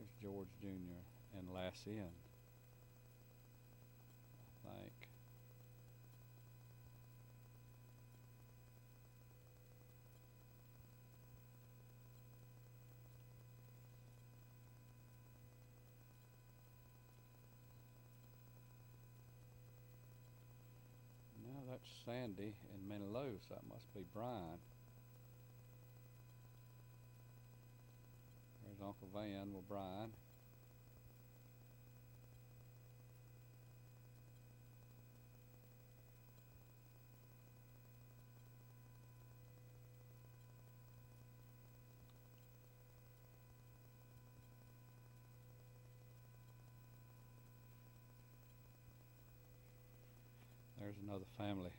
There's George Jr. and Lassie, and I think. Now that's Sandy and Menlo, so that must be Brian. There's Uncle Van with Brian. There's another family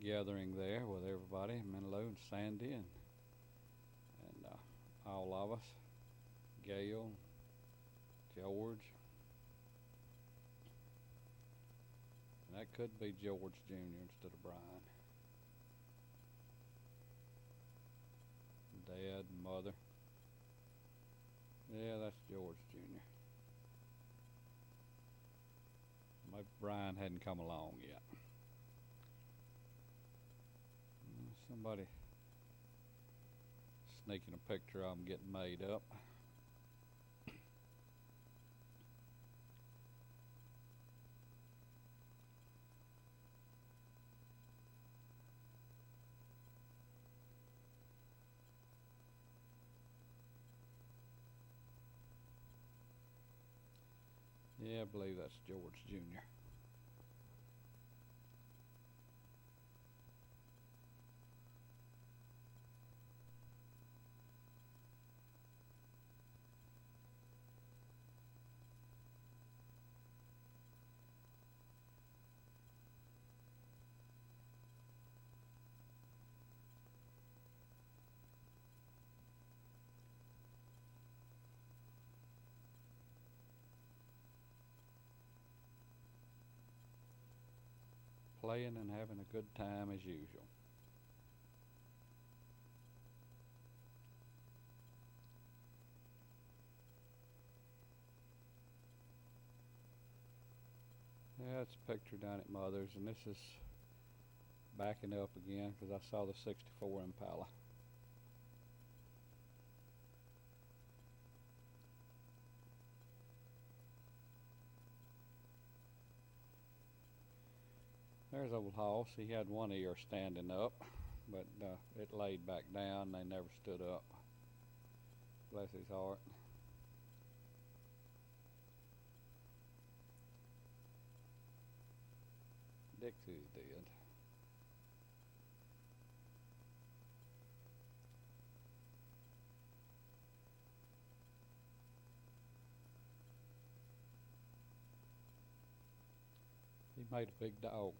gathering there with everybody, Menlo and Sandy and all of us, Gail, George, and that could be George Jr. instead of Brian. Dad and mother. Yeah, that's George Jr. Maybe Brian hadn't come along yet. Somebody sneaking a picture of them getting made up. Yeah, I believe that's George Jr. Playing and having a good time as usual. Yeah, it's a picture down at Mother's, and this is backing up again because I saw the 64 Impala. There's old Hoss. He had one ear standing up, but it laid back down. They never stood up. Bless his heart. Dixie's dead. He made a big dog.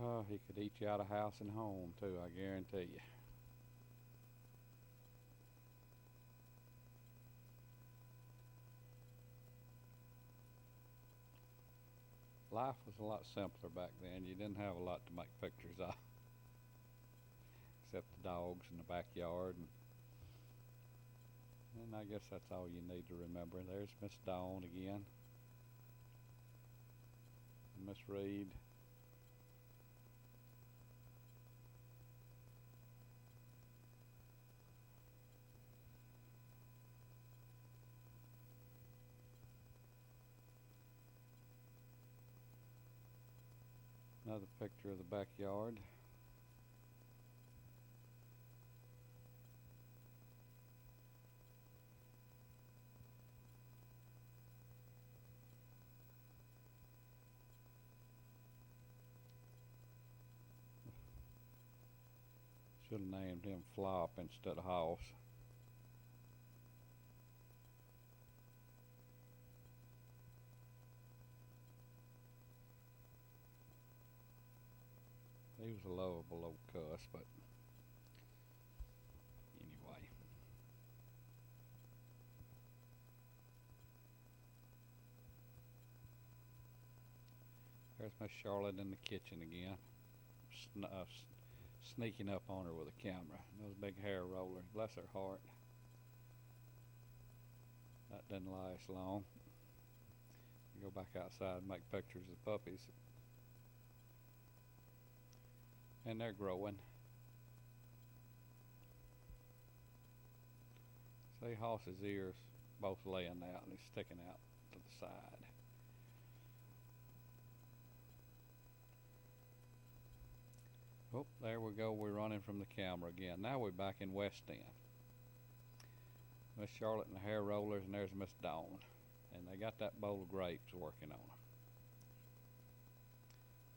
Oh, he could eat you out of house and home too, I guarantee you. Life was a lot simpler back then. You didn't have a lot to make pictures of, except the dogs in the backyard. And I guess that's all you need to remember. There's Miss Dawn again. Miss Reed. Another picture of the backyard. Should have named him Flop instead of Hoss. He was a lovable old cuss, but anyway. There's Miss Charlotte in the kitchen again, sneaking up on her with a camera. Those big hair rollers, bless her heart. That didn't last long. Go back outside and make pictures of puppies. And they're growing. See, Hoss's ears both laying out and he's sticking out to the side. Oh, there we go. We're running from the camera again. Now we're back in West End. Miss Charlotte and the hair rollers, and there's Miss Dawn. And they got that bowl of grapes working on them.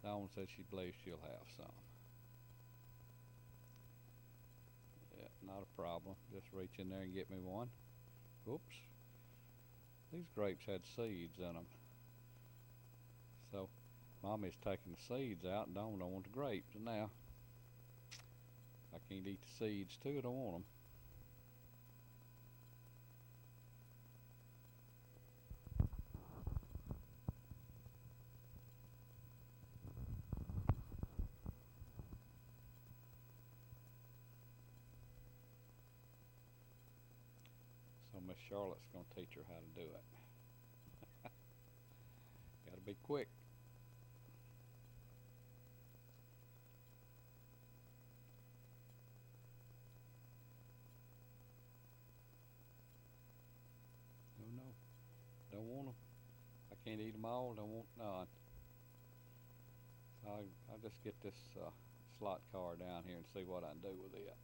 Dawn says she believes she'll have some. Yeah, not a problem. Just reach in there and get me one. Oops. These grapes had seeds in them. So, Mommy's taking the seeds out and Dawn don't want the grapes. And now, I can't eat the seeds too. I don't want them. So Miss Charlotte's going to teach her how to do it. Got to be quick. Oh no, don't want them. I can't eat them all. Don't want none. So I'll just get this slot car down here and see what I can do with it.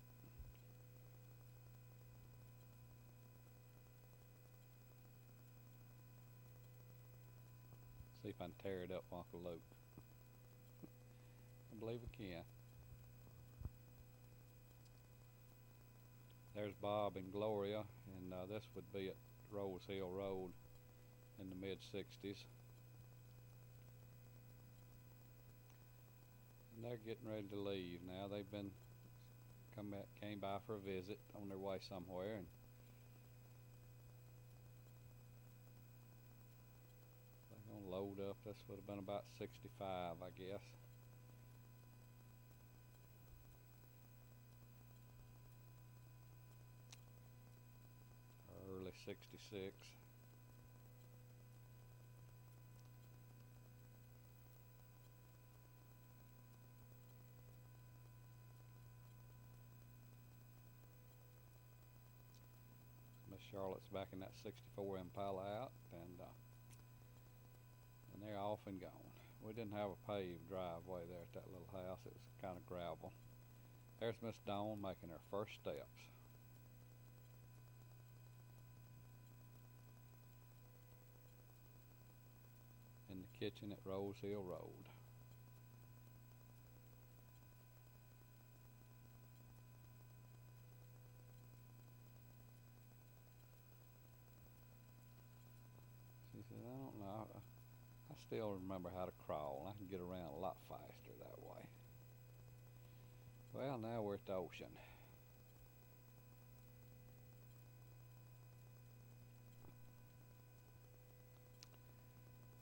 See if I can tear it up, Uncle Luke. I believe I can. There's Bob and Gloria, and this would be at Rose Hill Road in the mid-60s. And they're getting ready to leave now. They've been came by for a visit on their way somewhere, and they're gonna load up. This would have been about 65, I guess. Or early 66. Miss Charlotte's backing that 64 Impala out, and they're off and gone. We didn't have a paved driveway there at that little house. It was kind of gravel. There's Miss Dawn making her first steps. In the kitchen at Rose Hill Road. She said, I don't know. I still remember how to crawl. I can get around a lot faster that way. Well, now we're at the ocean.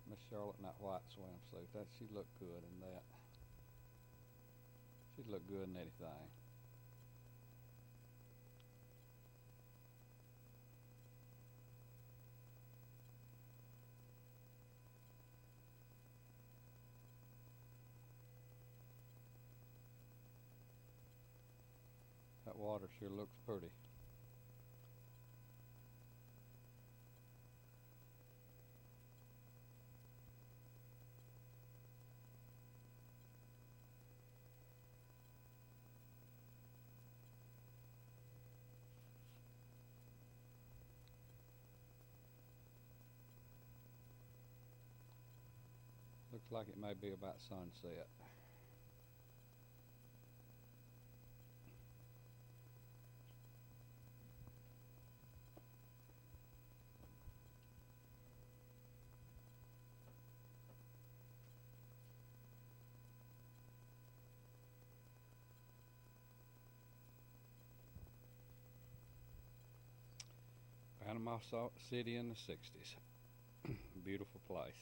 Miss Charlotte in that white swimsuit, she'd look good in that. She'd look good in anything. That water sure looks pretty. Looks like it may be about sunset. Panama City in the 60s. Beautiful place.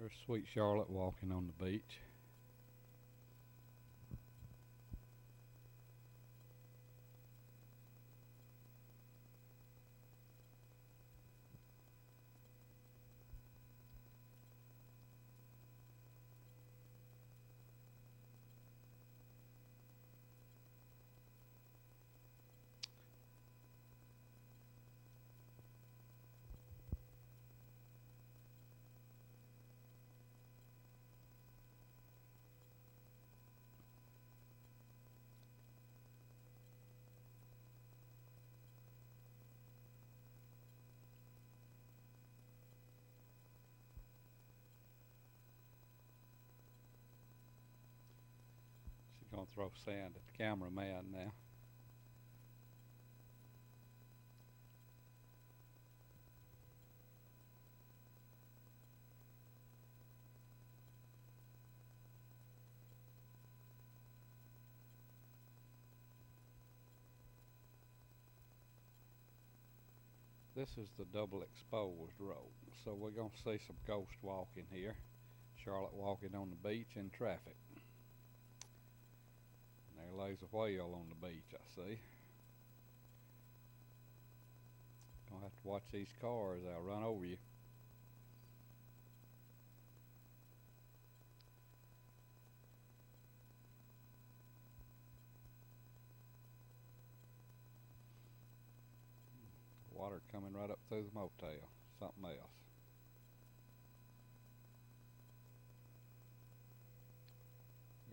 There's sweet Charlotte walking on the beach. She's gonna throw sand at the cameraman now. This is the double exposed road, so we're gonna see some ghost walking here. Charlotte walking on the beach in traffic. And there lays a whale on the beach, I see. Gonna have to watch these cars, they'll run over you. Water coming right up through the motel. Something else.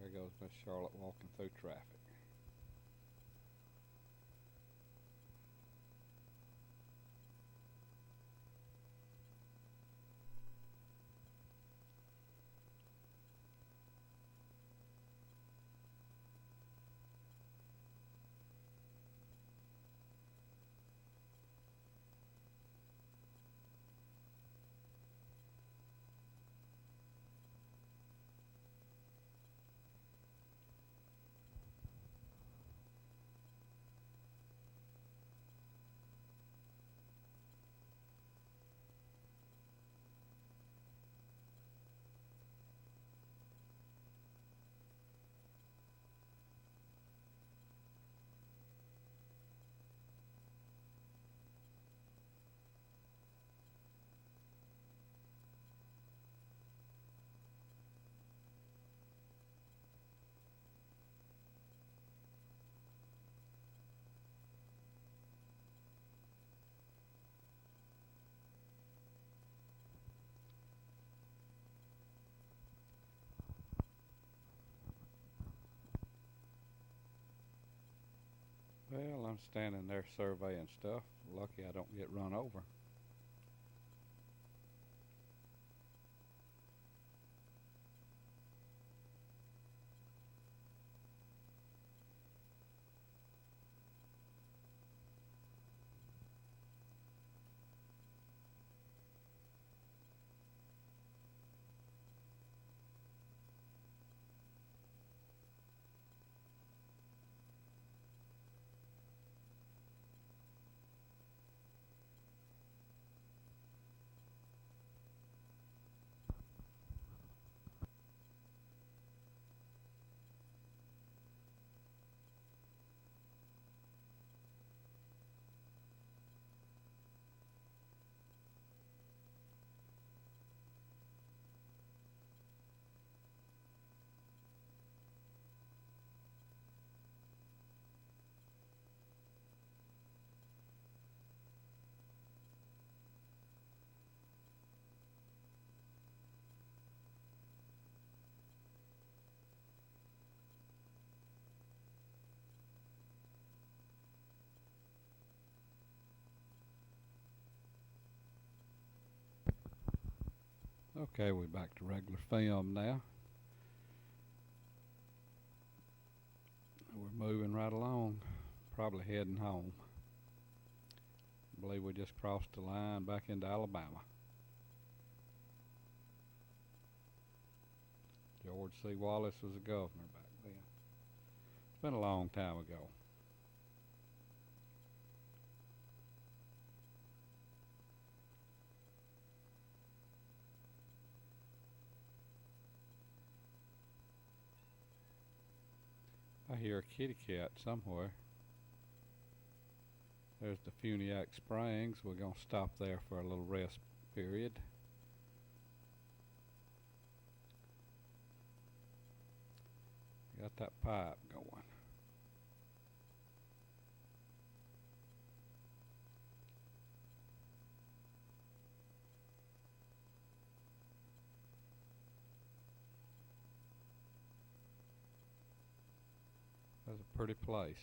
There goes Miss Charlotte walking through traffic. Well, I'm standing there surveying stuff. Lucky I don't get run over. Okay, we're back to regular film now. We're moving right along, probably heading home. I believe we just crossed the line back into Alabama. George C. Wallace was the governor back then. It's been a long time ago. I hear a kitty cat somewhere. There's the Funiac Springs. We're going to stop there for a little rest period. Got that pipe going. That's a pretty place.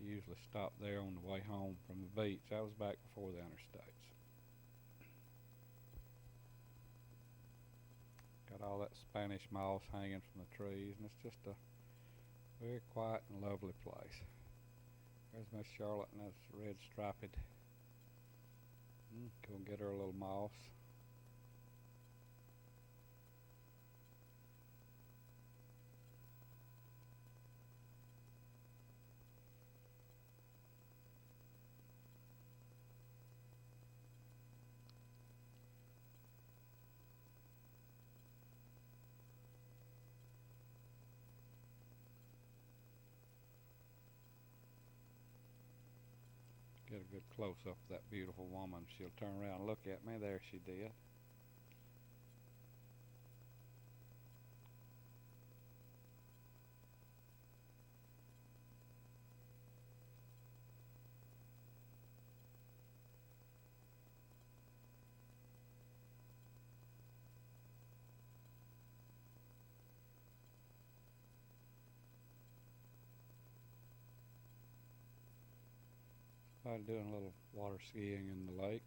We usually stop there on the way home from the beach. That was back before the interstates. Got all that Spanish moss hanging from the trees, and it's just a very quiet and lovely place. There's Miss Charlotte and that's red striped. Go and get her a little moss. Get a good close up of that beautiful woman. She'll turn around and look at me. There she did. Started doing a little water skiing in the lake.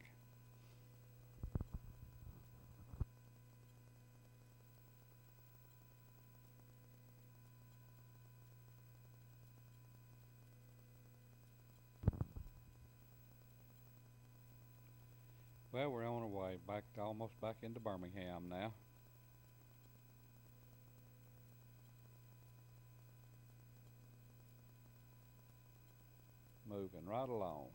Well, we're on our way back, almost back into Birmingham now. Moving right along.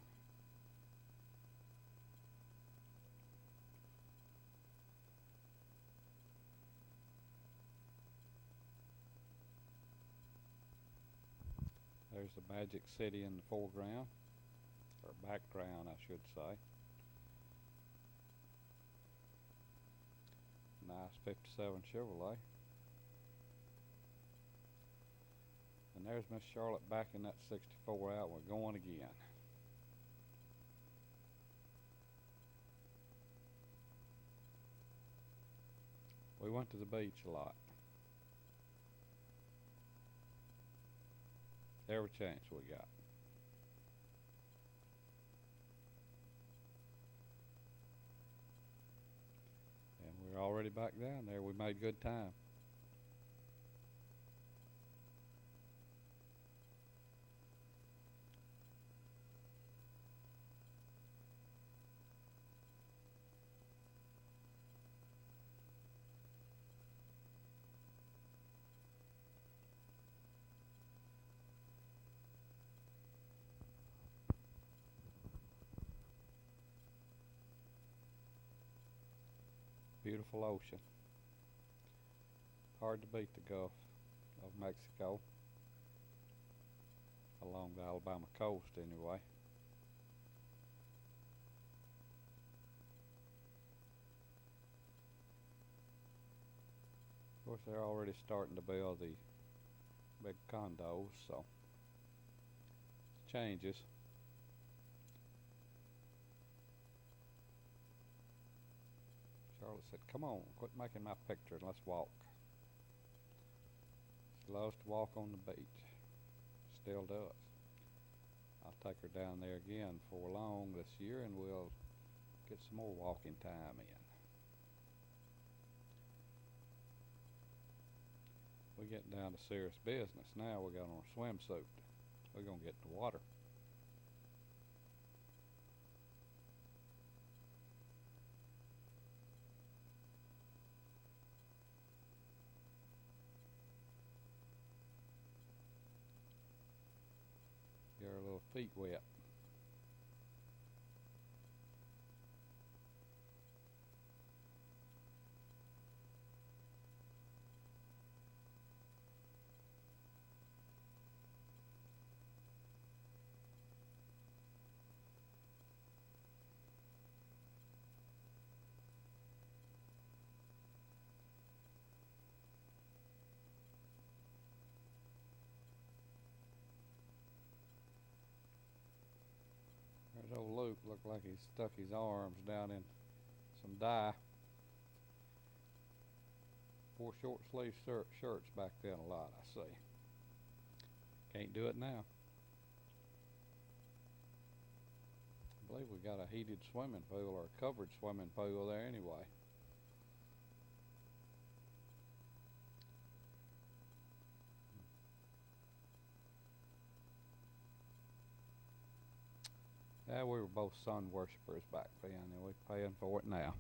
There's the Magic City in the foreground, or background I should say. Nice 57 Chevrolet. And there's Miss Charlotte backing that 64 out. We're going again. We went to the beach a lot. Every chance we got. And we're already back down there. We made good time. Beautiful ocean. Hard to beat the Gulf of Mexico. Along the Alabama coast anyway. Of course they're already starting to build the big condos, so changes. Charlotte said, "Come on, quit making my picture and let's walk." She loves to walk on the beach. Still does. I'll take her down there again before long this year and we'll get some more walking time in. We're getting down to serious business now. We got on a swimsuit. We're going to get in the water. Get our little feet wet. Luke looked like he stuck his arms down in some dye. Wore short sleeve shirts back then a lot, I see. Can't do it now. I believe we got a heated swimming pool or a covered swimming pool there anyway. Yeah, we were both sun worshippers back then, and we're paying for it now.